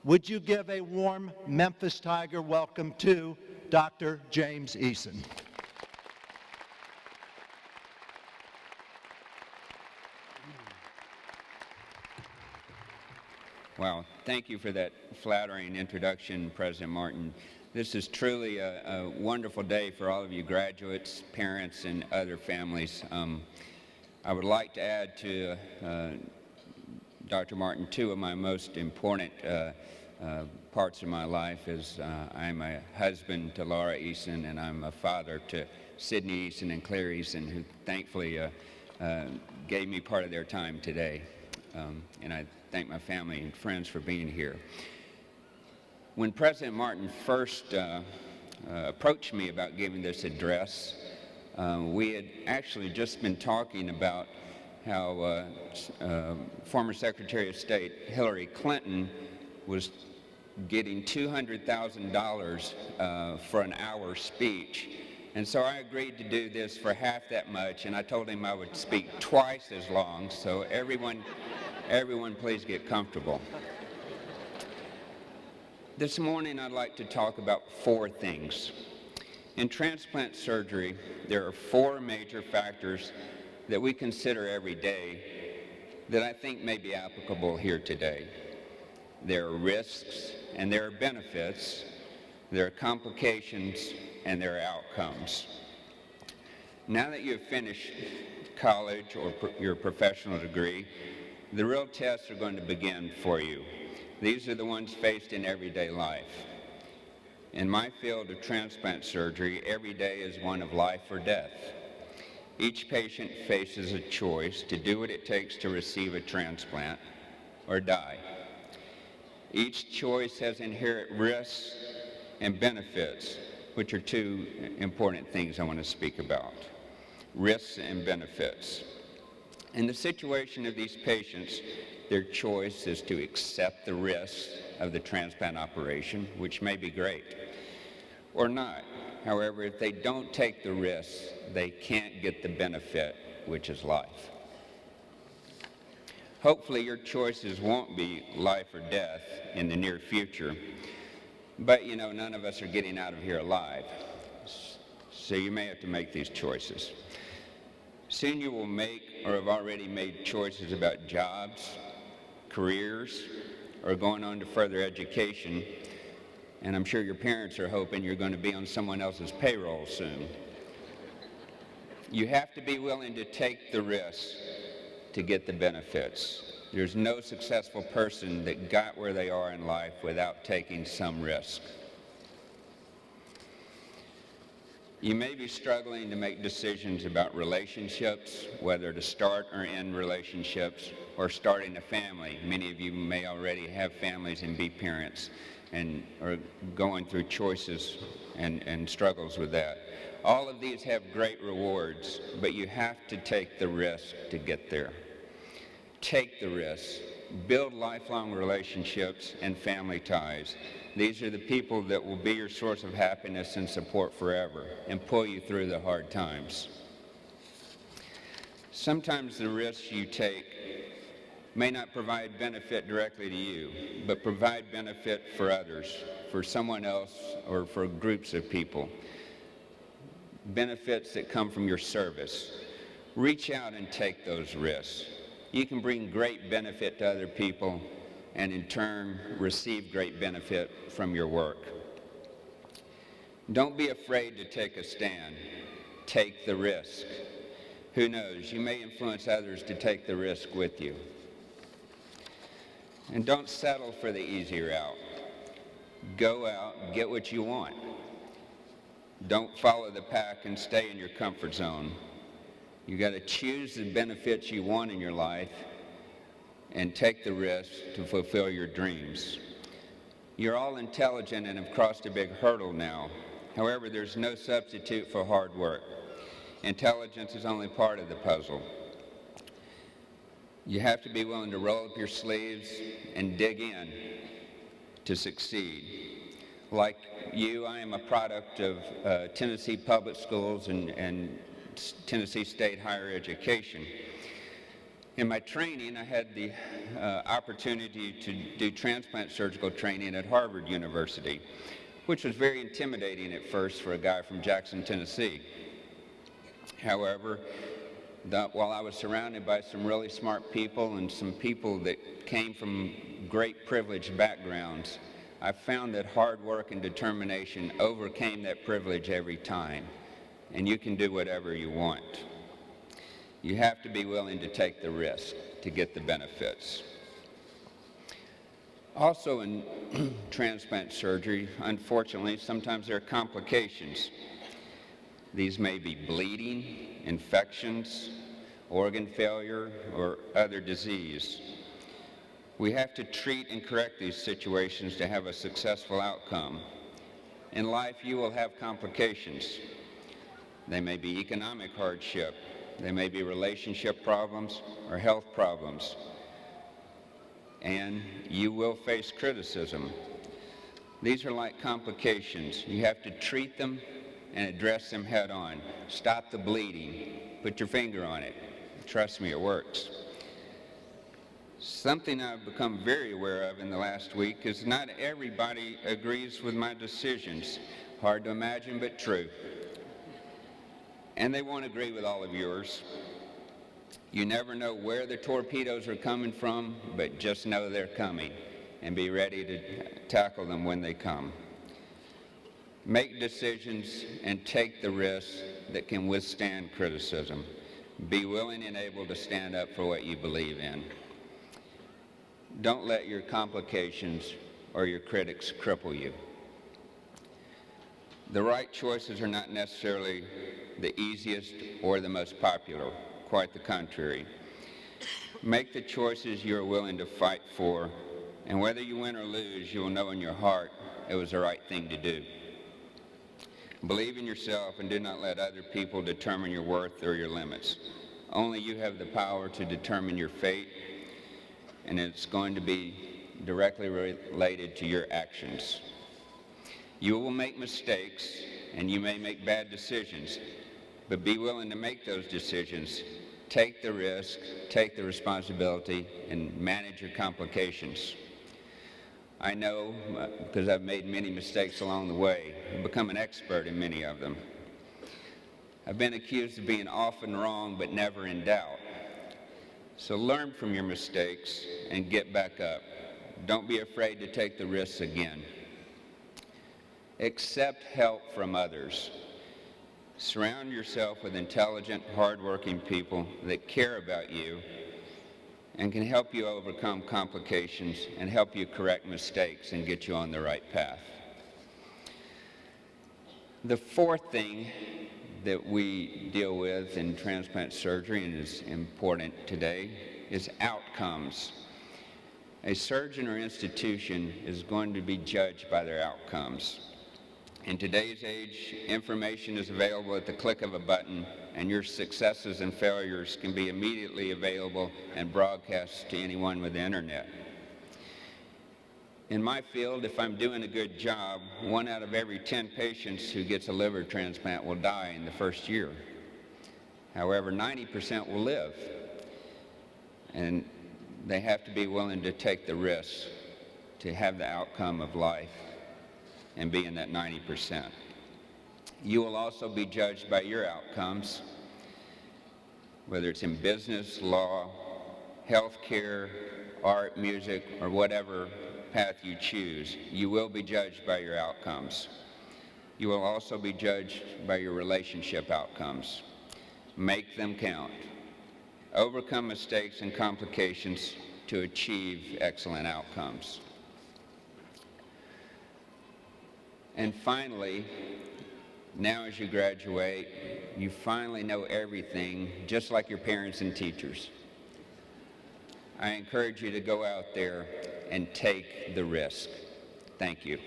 Would you give a warm Memphis Tiger welcome to Dr. James Eason? Wow, thank you for that flattering introduction, President Martin. This is truly a wonderful day for all of you graduates, parents, and other families. I would like to add to Dr. Martin two of my most important parts of my life is I'm a husband to Laura Eason, and I'm a father to Sydney Eason and Claire Eason, who thankfully gave me part of their time today. And I thank my family and friends for being here. When President Martin first approached me about giving this address, we had actually just been talking about how former Secretary of State Hillary Clinton was getting $200,000 for an hour speech. And so I agreed to do this for half that much, and I told him I would speak twice as long, so everyone please get comfortable. This morning I'd like to talk about four things. In transplant surgery, there are four major factors that we consider every day that I think may be applicable here today. There are risks and there are benefits, there are complications, and there are outcomes. Now that you've finished college or your professional degree, the real tests are going to begin for you. These are the ones faced in everyday life. In my field of transplant surgery, every day is one of life or death. Each patient faces a choice to do what it takes to receive a transplant or die. Each choice has inherent risks and benefits, which are two important things I want to speak about. Risks and benefits. In the situation of these patients, their choice is to accept the risks of the transplant operation, which may be great, or not. However, if they don't take the risks, they can't get the benefit, which is life. Hopefully your choices won't be life or death in the near future, but you know, none of us are getting out of here alive, so you may have to make these choices. Soon you will make or have already made choices about jobs, careers, or going on to further education, and I'm sure your parents are hoping you're going to be on someone else's payroll soon. You have to be willing to take the risk to get the benefits. There's no successful person that got where they are in life without taking some risk. You may be struggling to make decisions about relationships, whether to start or end relationships, or starting a family. Many of you may already have families and be parents and are going through choices and struggles with that. All of these have great rewards, but you have to take the risk to get there. Take the risk. Build lifelong relationships and family ties. These are the people that will be your source of happiness and support forever and pull you through the hard times. Sometimes the risks you take may not provide benefit directly to you, but provide benefit for others, for someone else, or for groups of people. Benefits that come from your service. Reach out and take those risks. You can bring great benefit to other people and in turn receive great benefit from your work. Don't be afraid to take a stand. Take the risk. Who knows, you may influence others to take the risk with you. And don't settle for the easy route. Go out, get what you want. Don't follow the pack and stay in your comfort zone. You got to choose the benefits you want in your life and take the risk to fulfill your dreams. You're all intelligent and have crossed a big hurdle now. However, there's no substitute for hard work. Intelligence is only part of the puzzle. You have to be willing to roll up your sleeves and dig in to succeed. Like you, I am a product of Tennessee public schools and Tennessee State higher education. In my training, I had the opportunity to do transplant surgical training at Harvard University, which was very intimidating at first for a guy from Jackson, Tennessee. However, while I was surrounded by some really smart people and some people that came from great privileged backgrounds, I found that hard work and determination overcame that privilege every time, and you can do whatever you want. You have to be willing to take the risk to get the benefits. Also in transplant surgery, unfortunately, sometimes there are complications. These may be bleeding, infections, organ failure, or other disease. We have to treat and correct these situations to have a successful outcome. In life, you will have complications. They may be economic hardship, they may be relationship problems or health problems, and you will face criticism. These are like complications. You have to treat them and address them head on. Stop the bleeding. Put your finger on it. Trust me, it works. Something I've become very aware of in the last week is not everybody agrees with my decisions. Hard to imagine, but true. And they won't agree with all of yours. You never know where the torpedoes are coming from, but just know they're coming and be ready to tackle them when they come. Make decisions and take the risks that can withstand criticism. Be willing and able to stand up for what you believe in. Don't let your complications or your critics cripple you. The right choices are not necessarily the easiest or the most popular, quite the contrary. Make the choices you're willing to fight for, and whether you win or lose, you'll know in your heart it was the right thing to do. Believe in yourself and do not let other people determine your worth or your limits. Only you have the power to determine your fate, and it's going to be directly related to your actions. You will make mistakes, and you may make bad decisions, but be willing to make those decisions. Take the risk, take the responsibility, and manage your complications. I know, because I've made many mistakes along the way, I've become an expert in many of them. I've been accused of being often wrong, but never in doubt. So learn from your mistakes and get back up. Don't be afraid to take the risks again. Accept help from others. Surround yourself with intelligent, hardworking people that care about you and can help you overcome complications and help you correct mistakes and get you on the right path. The fourth thing that we deal with in transplant surgery and is important today is outcomes. A surgeon or institution is going to be judged by their outcomes. In today's age, information is available at the click of a button, and your successes and failures can be immediately available and broadcast to anyone with the internet. In my field, if I'm doing a good job, 1 out of every 10 patients who gets a liver transplant will die in the first year. However, 90% will live, and they have to be willing to take the risk to have the outcome of life and be in that 90%. You will also be judged by your outcomes, whether it's in business, law, healthcare, art, music, or whatever path you choose. You will be judged by your outcomes. You will also be judged by your relationship outcomes. Make them count. Overcome mistakes and complications to achieve excellent outcomes. And finally, now as you graduate, you finally know everything, just like your parents and teachers. I encourage you to go out there and take the risk. Thank you.